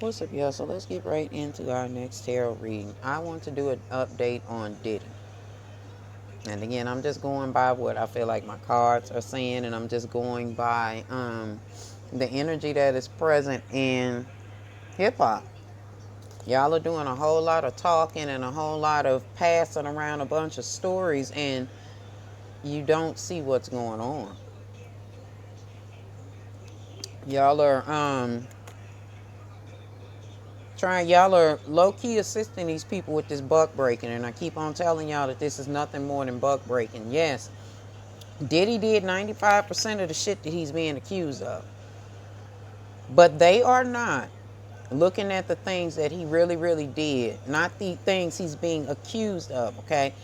What's up, y'all? So let's get right into our next tarot reading. I want to do an update on Diddy. And again, I'm just going by what I feel like my cards are saying, and I'm just going by the energy that is present in hip hop. Y'all are doing a whole lot of talking and a whole lot of passing around a bunch of stories, and you don't see what's going on. Y'all are y'all are low-key assisting these people with this buck breaking, and I keep on telling y'all that this is nothing more than buck breaking. Yes, Diddy did 95% of the shit that he's being accused of, but they are not looking at the things that he really, really did, not the things he's being accused of. Okay,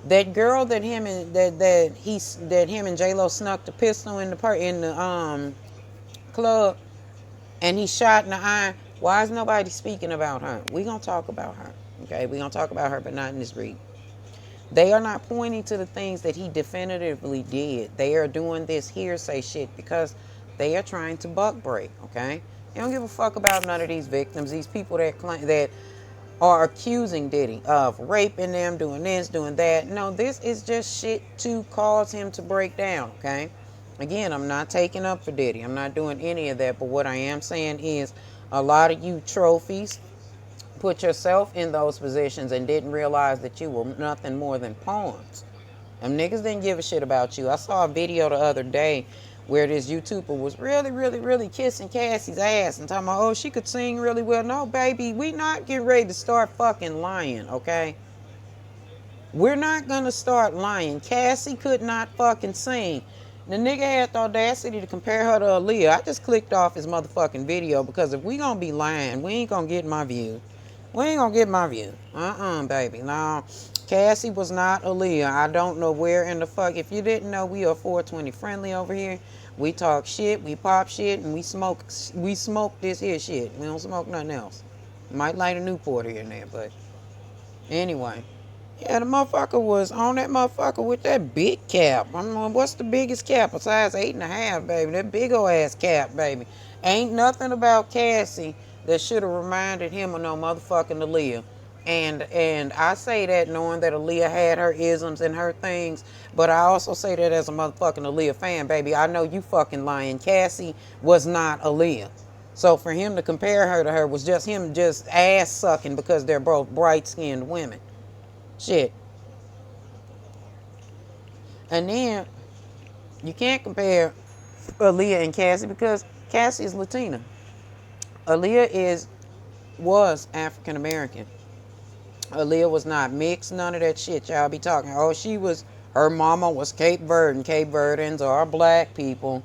that girl that him and that him and J Lo snuck the pistol in the club, and he shot in the eye. Why is nobody speaking about her? We gonna talk about her. Okay, we gonna talk about her, but not in this read. They are not pointing to the things that he definitively did. They are doing this hearsay shit because they are trying to buck break. Okay, they don't give a fuck about none of these victims. These people that claim that are accusing Diddy of raping them, doing this, doing that. No, this is just shit to cause him to break down. Okay. Again, I'm not taking up for Diddy. I'm not doing any of that. But what I am saying is a lot of you trophies put yourself in those positions and didn't realize that you were nothing more than pawns. Them niggas didn't give a shit about you. I saw a video the other day where this YouTuber was really, really, really kissing Cassie's ass and talking about, oh, she could sing really well. No, baby, we not getting ready to start fucking lying, okay? We're not gonna start lying. Cassie could not fucking sing. The nigga had the audacity to compare her to Aaliyah. I just clicked off his motherfucking video because if we gonna be lying, we ain't gonna get my view. We ain't gonna get my view. Baby. No, Cassie was not Aaliyah. I don't know where in the fuck. If you didn't know, we are 420 friendly over here. We talk shit, we pop shit, and we smoke this here shit. We don't smoke nothing else. Might light a Newport here and there, but anyway. Yeah, the motherfucker was on that motherfucker with that big cap. I don't know, what's the biggest cap besides 8.5, baby? That big ol' ass cap, baby. Ain't nothing about Cassie that should have reminded him of no motherfucking Aaliyah. And I say that knowing that Aaliyah had her isms and her things, but I also say that as a motherfucking Aaliyah fan, baby. I know you fucking lying. Cassie was not Aaliyah. So for him to compare her to her was just him just ass sucking because they're both bright skinned women. Shit. And then you can't compare Aaliyah and Cassie because Cassie is Latina. Aaliyah was African American. Aaliyah was not mixed, none of that shit y'all be talking. Oh, her mama was Cape Verdean. Cape Verdeans are black people.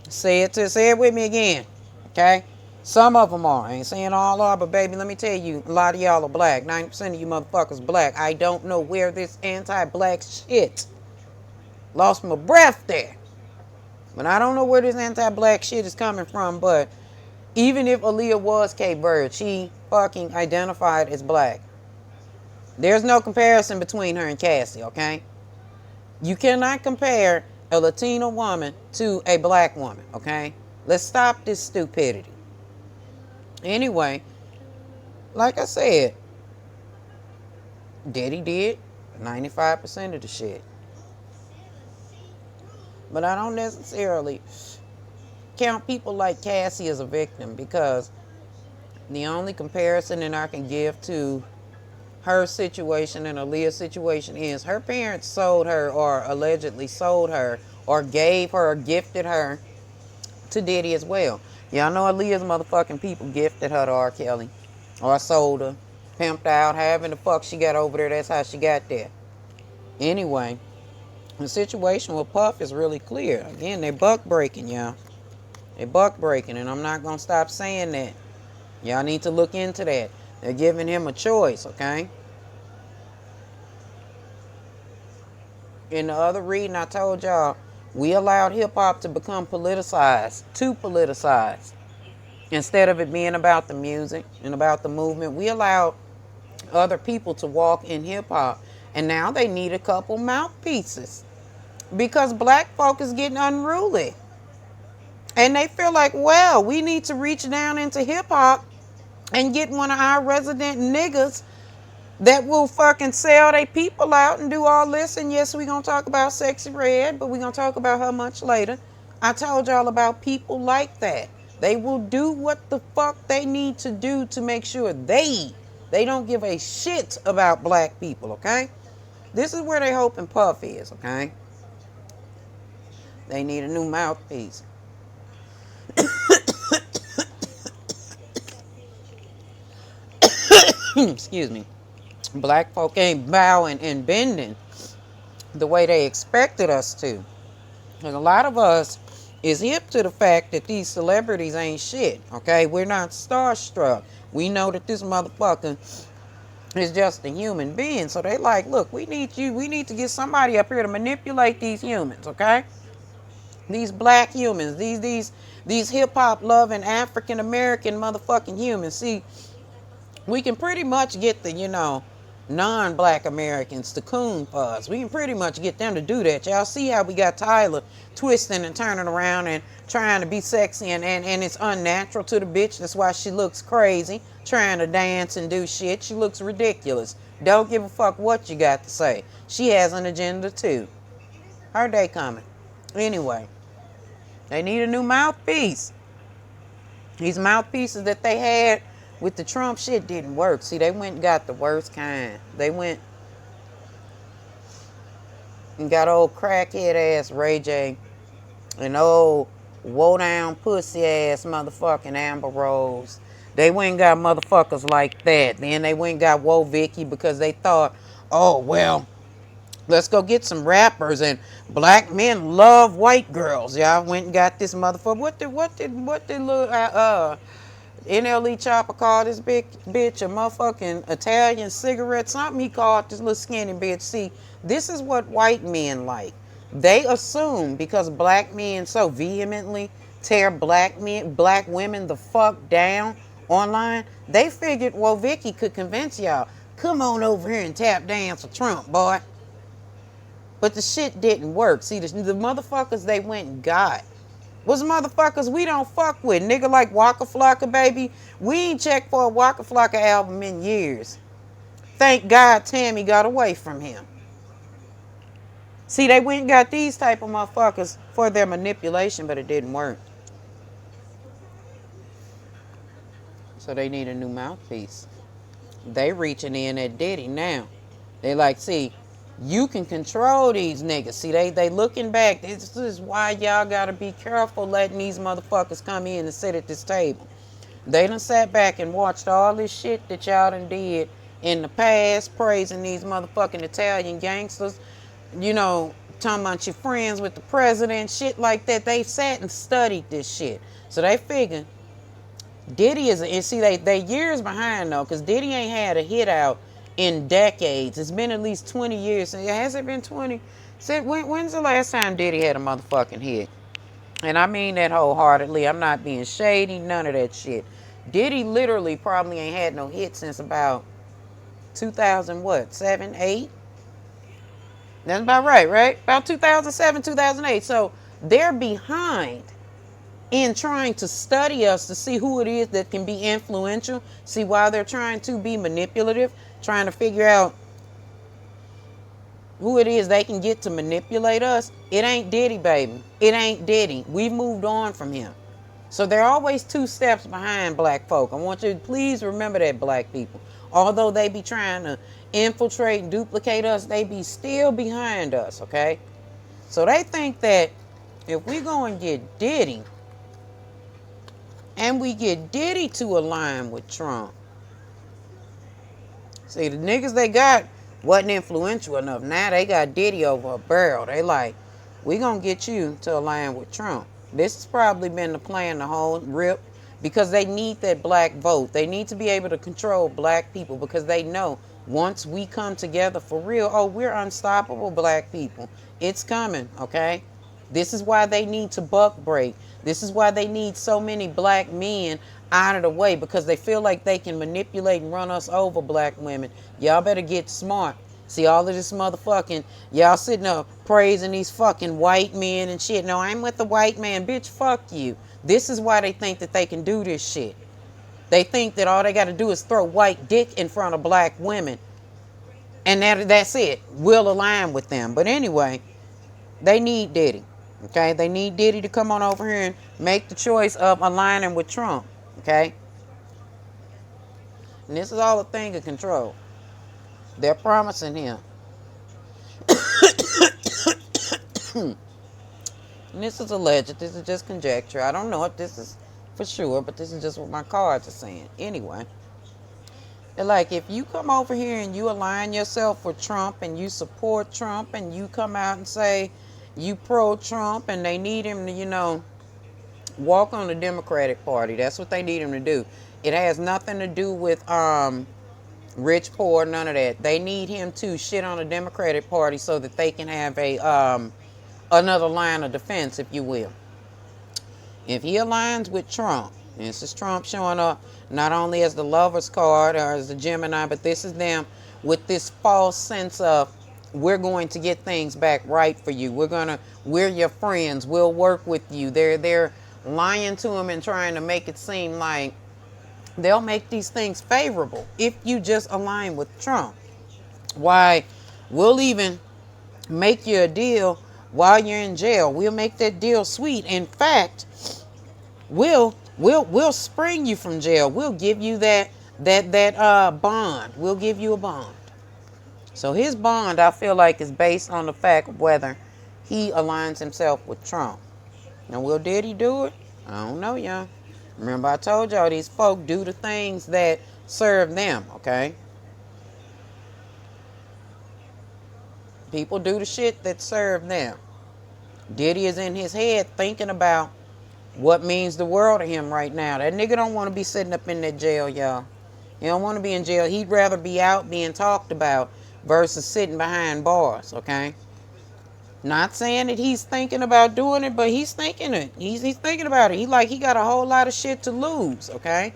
Say it with me again. Okay? Some of them are. I ain't saying all are, but baby, let me tell you, a lot of y'all are black. 90% of you motherfuckers black. I don't know where this anti-black shit lost my breath there. But I don't know where this anti-black shit is coming from, but even if Aaliyah was Cape Verde, she fucking identified as black. There's no comparison between her and Cassie, okay? You cannot compare a Latina woman to a black woman, okay? Let's stop this stupidity. Anyway, like I said, Diddy did 95% of the shit. But I don't necessarily count people like Cassie as a victim because the only comparison that I can give to her situation and Aaliyah's situation is her parents sold her or allegedly sold her or gave her or gifted her to Diddy as well. Y'all know Aaliyah's motherfucking people gifted her to R. Kelly or sold her, pimped out, however the fuck she got over there, that's how she got there. Anyway, the situation with Puff is really clear. Again, they buck breaking, y'all. They buck breaking, and I'm not going to stop saying that. Y'all need to look into that. They're giving him a choice, okay? In the other reading, I told y'all, we allowed hip-hop to become politicized, too politicized. Instead of it being about the music and about the movement, we allowed other people to walk in hip-hop, and now they need a couple mouthpieces because black folk is getting unruly. And they feel like, well, we need to reach down into hip hop and get one of our resident niggas that will fucking sell they people out and do all this. And yes, we're going to talk about Sexy Red, but we're going to talk about her much later. I told y'all about people like that. They will do what the fuck they need to do to make sure they don't give a shit about black people, okay? This is where they hope and puff is, okay? They need a new mouthpiece. Excuse me. Black folk ain't bowing and bending the way they expected us to. And a lot of us is hip to the fact that these celebrities ain't shit, okay? We're not starstruck. We know that this motherfucker is just a human being. So they like, look, we need to get somebody up here to manipulate these humans, okay? These black humans, these hip-hop loving African American motherfucking humans. See, we can pretty much get the, non-black Americans to coon for us. We can pretty much get them to do that. Y'all see how we got Tyler twisting and turning around and trying to be sexy and it's unnatural to the bitch. That's why she looks crazy, trying to dance and do shit. She looks ridiculous. Don't give a fuck what you got to say. She has an agenda too. Her day coming. Anyway, they need a new mouthpiece. These mouthpieces that they had with the Trump shit didn't work. See, they went and got the worst kind. They went and got old crackhead ass Ray J and old woe down pussy ass motherfucking Amber Rose. They went and got motherfuckers like that. Then they went and got Woe Vicky because they thought, oh well, let's go get some rappers and black men love white girls. Y'all went and got this motherfucker. What did little NLE Chopper called this big bitch a motherfucking Italian cigarette? Something he called this little skinny bitch. See, this is what white men like. They assume because black men so vehemently tear black women the fuck down online, they figured, well, Vicky could convince y'all, come on over here and tap dance for Trump, boy. But the shit didn't work. See, the motherfuckers they went and got was motherfuckers we don't fuck with. Nigga like Waka Flocka, baby. We ain't checked for a Waka Flocka album in years. Thank God Tammy got away from him. See, they went and got these type of motherfuckers for their manipulation, but it didn't work. So they need a new mouthpiece. They reaching in at Diddy now. They like, see, you can control these niggas. See, they looking back. This is why y'all gotta be careful letting these motherfuckers come in and sit at this table. They done sat back and watched all this shit that y'all done did in the past, praising these motherfucking Italian gangsters. Talking about your friends with the president, shit like that. They sat and studied this shit. So they figured Diddy and see, they years behind though, because Diddy ain't had a hit out in decades. It's been at least 20 years. Has it been 20? When's the last time Diddy had a motherfucking hit? And I mean that wholeheartedly. I'm not being shady, none of that shit. Diddy literally probably ain't had no hit since about 2007, 8? That's about right? About 2007, 2008. So they're behind in trying to study us to see who it is that can be influential. See, while they're trying to be manipulative, trying to figure out who it is they can get to manipulate us. It ain't Diddy, baby. It ain't Diddy. We've moved on from him. So they're always 2 steps behind black folk. I want you to please remember that, black people. Although they be trying to infiltrate and duplicate us, they be still behind us, okay? So they think that if we go and get Diddy, and we get Diddy to align with Trump, see, the niggas they got wasn't influential enough. Now they got Diddy over a barrel. They like, we gonna get you to align with Trump. This has probably been the plan the whole rip, because they need that black vote. They need to be able to control black people, because they know once we come together for real, oh, we're unstoppable, black people. It's coming, okay? This is why they need to buck break. This is why they need so many black men out of the way, because they feel like they can manipulate and run us over, black women. Y'all better get smart. See, all of this motherfucking, y'all sitting up praising these fucking white men and shit. No, I'm with the white man. Bitch, fuck you. This is why they think that they can do this shit. They think that all they got to do is throw white dick in front of black women, and that's it. We'll align with them. But anyway, they need Diddy. Okay, they need Diddy to come on over here and make the choice of aligning with Trump. Okay, and this is all a thing of control. They're promising him. And this is alleged. This is just conjecture. I don't know if this is for sure, but this is just what my cards are saying. Anyway, they're like, if you come over here and you align yourself with Trump and you support Trump and you come out and say you pro-Trump and they need him to, walk on the Democratic Party. That's what they need him to do. It has nothing to do with rich, poor, none of that. They need him to shit on the Democratic Party so that they can have a another line of defense, if you will. If he aligns with Trump, this is Trump showing up not only as the lover's card or as the Gemini, but this is them with this false sense of, we're going to get things back right for you. We're your friends. We'll work with you. They're lying to him and trying to make it seem like they'll make these things favorable if you just align with Trump. Why, we'll even make you a deal while you're in jail. We'll make that deal sweet. In fact, we'll spring you from jail. We'll give you that bond. We'll give you a bond. So his bond, I feel like, is based on the fact of whether he aligns himself with Trump. Now, will Diddy do it? I don't know, y'all. Remember, I told y'all these folk do the things that serve them, okay? People do the shit that serve them. Diddy is in his head thinking about what means the world to him right now. That nigga don't want to be sitting up in that jail, y'all. He don't want to be in jail. He'd rather be out being talked about versus sitting behind bars, okay? Not saying that he's thinking about doing it, but he's thinking it. He's thinking about it. He got a whole lot of shit to lose, okay?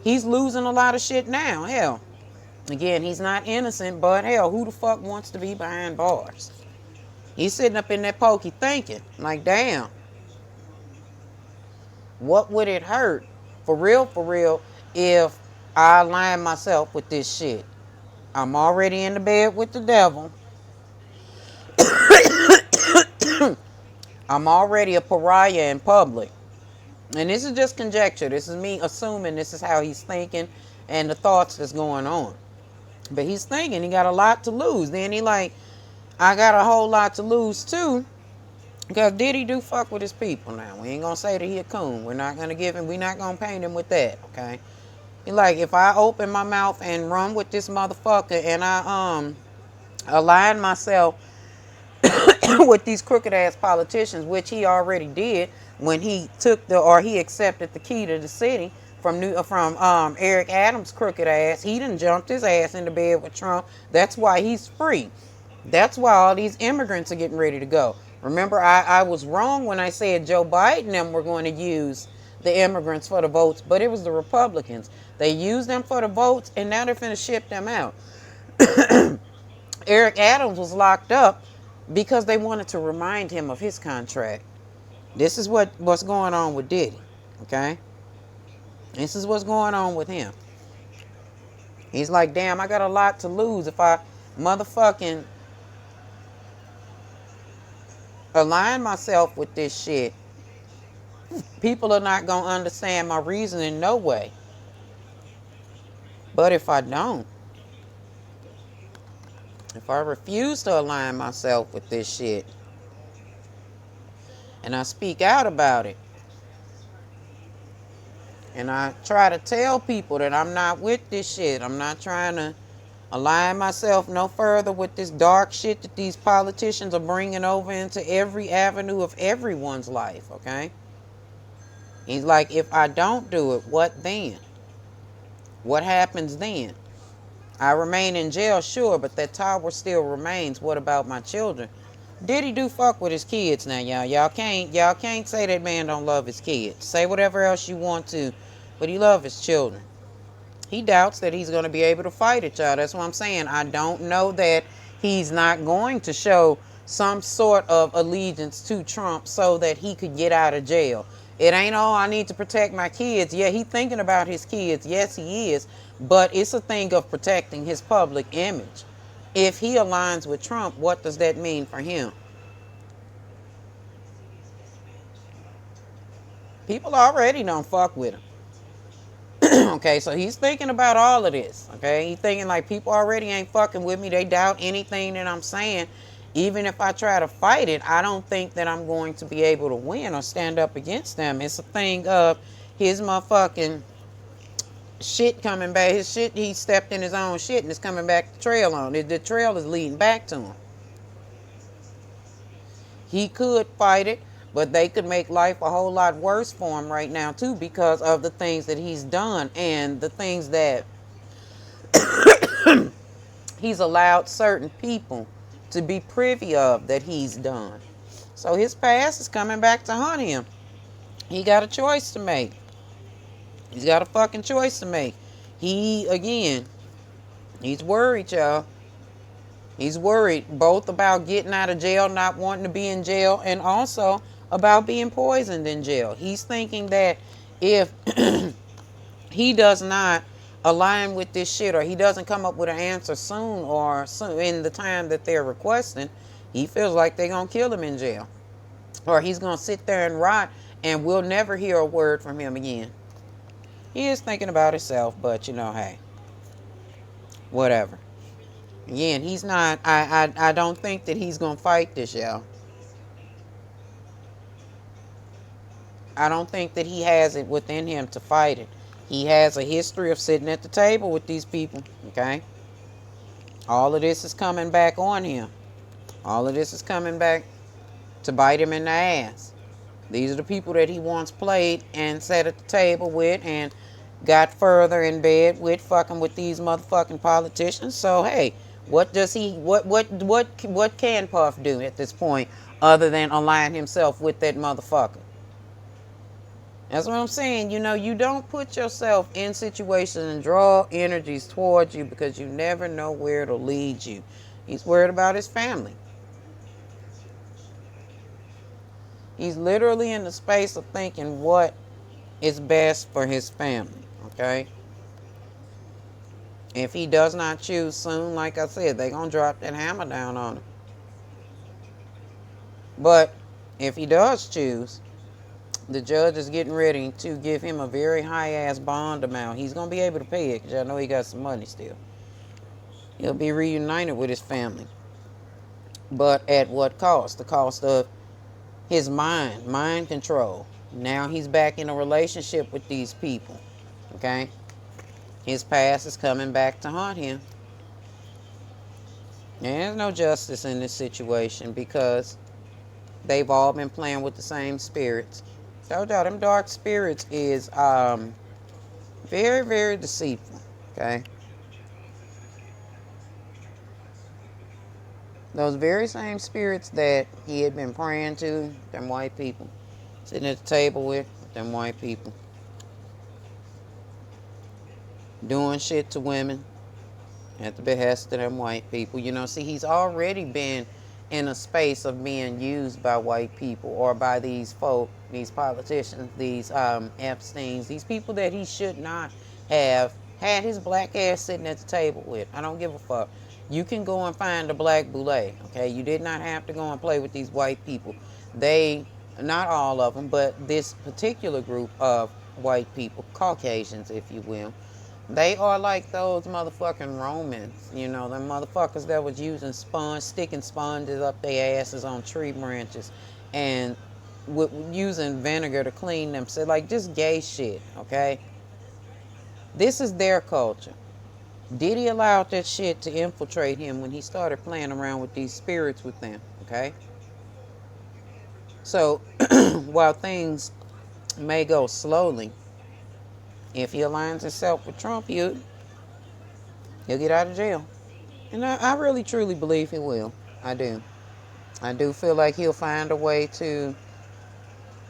He's losing a lot of shit now. Hell, again, he's not innocent, but hell, who the fuck wants to be behind bars? He's sitting up in that pokey thinking, like, damn, what would it hurt, for real, if I align myself with this shit? I'm already in the bed with the devil. I'm already a pariah in public. And this is just conjecture. This is me assuming this is how he's thinking and the thoughts that's going on. But he's thinking he got a lot to lose. Then he like, I got a whole lot to lose too. Because Diddy do fuck with his people now. We ain't gonna say that he a coon. We're not gonna paint him with that, okay? He like, if I open my mouth and run with this motherfucker and I align myself with these crooked ass politicians, which he already did when he he accepted the key to the city from Eric Adams' crooked ass. He done jumped his ass into bed with Trump. That's why he's free. That's why all these immigrants are getting ready to go. Remember, I was wrong when I said Joe Biden and them were going to use the immigrants for the votes, but it was the Republicans. They used them for the votes, and now they're finna ship them out. Eric Adams was locked up because they wanted to remind him of his contract. This is what's going on with Diddy, okay? This is what's going on with him. He's like, damn, I got a lot to lose if I motherfucking align myself with this shit. People are not going to understand my reasoning, no way. But if I don't, if I refuse to align myself with this shit, and I speak out about it, and I try to tell people that I'm not with this shit, I'm not trying to align myself no further with this dark shit that these politicians are bringing over into every avenue of everyone's life, okay? He's like, if I don't do it, what then? What happens then? I remain in jail, sure, but that tower still remains. What about my children? Diddy do fuck with his kids now, y'all. Y'all can't say that man don't love his kids. Say whatever else you want to, but he loves his children. He doubts that he's going to be able to fight it, y'all. That's what I'm saying. I don't know that he's not going to show some sort of allegiance to Trump so that he could get out of jail. It ain't, oh, I need to protect my kids. Yeah, he thinking about his kids. Yes, he is. But it's a thing of protecting his public image. If he aligns with Trump, what does that mean for him? People already don't fuck with him. Okay, so he's thinking about all of this. Okay, he's thinking like, people already ain't fucking with me. They doubt anything that I'm saying. Even if I try to fight it, I don't think that I'm going to be able to win or stand up against them. It's a thing of his motherfucking shit coming back. His shit, he stepped in his own shit and it's coming back the trail on it. The trail is leading back to him. He could fight it, but they could make life a whole lot worse for him right now too, because of the things that he's done and the things that he's allowed certain people to be privy of that he's done. So his past is coming back to haunt him. He got a choice to make. He's got a fucking choice to make. Again, he's worried, y'all. He's worried both about getting out of jail, not wanting to be in jail, and also about being poisoned in jail. He's thinking that if he does not align with this shit, or he doesn't come up with an answer soon, or soon in the time that they're requesting, he feels like they're going to kill him in jail. Or he's going to sit there and rot, and we'll never hear a word from him again. He is thinking about himself, but hey, whatever. Again, he's not, I don't think that he's going to fight this, y'all. I don't think that he has it within him to fight it. He has a history of sitting at the table with these people, okay? All of this is coming back on him. All of this is coming back to bite him in the ass. These are the people that he once played and sat at the table with and got further in bed with, fucking with these motherfucking politicians. So, hey, what can Puff do at this point other than align himself with that motherfucker? That's what I'm saying. You don't put yourself in situations and draw energies towards you because you never know where it'll lead you. He's worried about his family. He's literally in the space of thinking what is best for his family, okay? If he does not choose soon, like I said, they're going to drop that hammer down on him. But if he does choose, the judge is getting ready to give him a very high-ass bond amount. He's going to be able to pay it because I know he got some money still. He'll be reunited with his family. But at what cost? The cost of his mind control. Now he's back in a relationship with these people, okay? His past is coming back to haunt him. There's no justice in this situation because they've all been playing with the same spirits. Told y'all, them dark spirits is very, very deceitful, okay? Those very same spirits that he had been praying to, them white people, sitting at the table with them white people, doing shit to women at the behest of them white people. See, he's already been in a space of being used by white people or by these folk, these politicians, these Epsteins, these people that he should not have had his black ass sitting at the table with. I don't give a fuck. You can go and find a black boule, okay? You did not have to go and play with these white people. They, not all of them, but this particular group of white people, Caucasians, if you will, they are like those motherfucking Romans, them motherfuckers that was using sticking sponges up their asses on tree branches and using vinegar to clean them. So, like, just gay shit, okay? This is their culture. Diddy allowed that shit to infiltrate him when he started playing around with these spirits with them, okay? So, while things may go slowly, if he aligns himself with Trump, he'll get out of jail. And I really, truly believe he will. I do. I do feel like he'll find a way to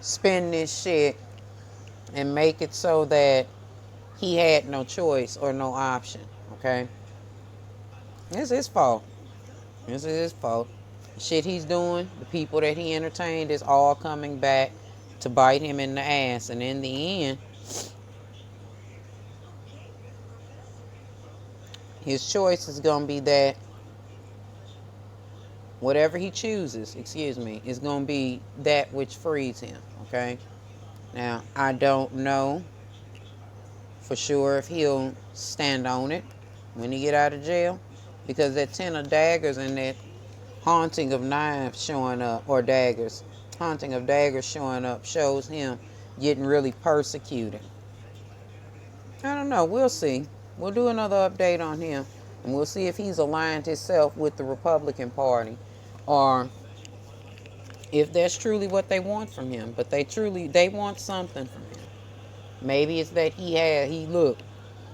spin this shit and make it so that he had no choice or no option, okay? It's his fault. This is his fault. The shit he's doing, the people that he entertained is all coming back to bite him in the ass. And in the end, his choice is going to be that whatever he chooses, is going to be that which frees him, okay? Now, I don't know for sure if he'll stand on it when he get out of jail, because that 10 of daggers and that haunting of knives showing up, or daggers, haunting of daggers showing up, shows him getting really persecuted. I don't know. We'll see. We'll do another update on him, and we'll see if he's aligned himself with the Republican Party, or if that's truly what they want from him. But they want something from him. Maybe it's that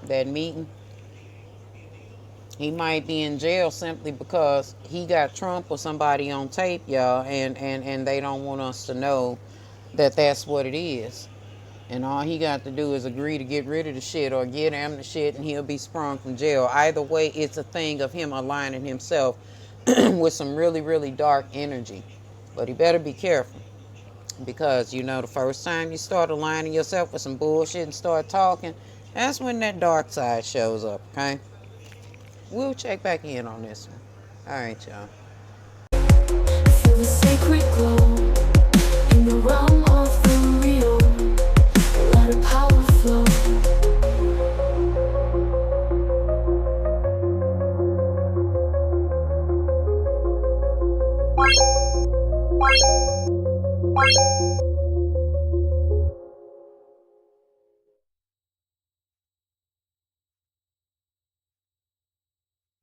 that meeting. He might be in jail simply because he got Trump or somebody on tape, y'all, and they don't want us to know that that's what it is. And all he got to do is agree to get rid of the shit or get him the shit, and he'll be sprung from jail. Either way, it's a thing of him aligning himself with some really, really dark energy. But he better be careful, because, the first time you start aligning yourself with some bullshit and start talking, that's when that dark side shows up, okay? We'll check back in on this one. All right, y'all. Feel the sacred glow in the realm of the real. Let a power flow.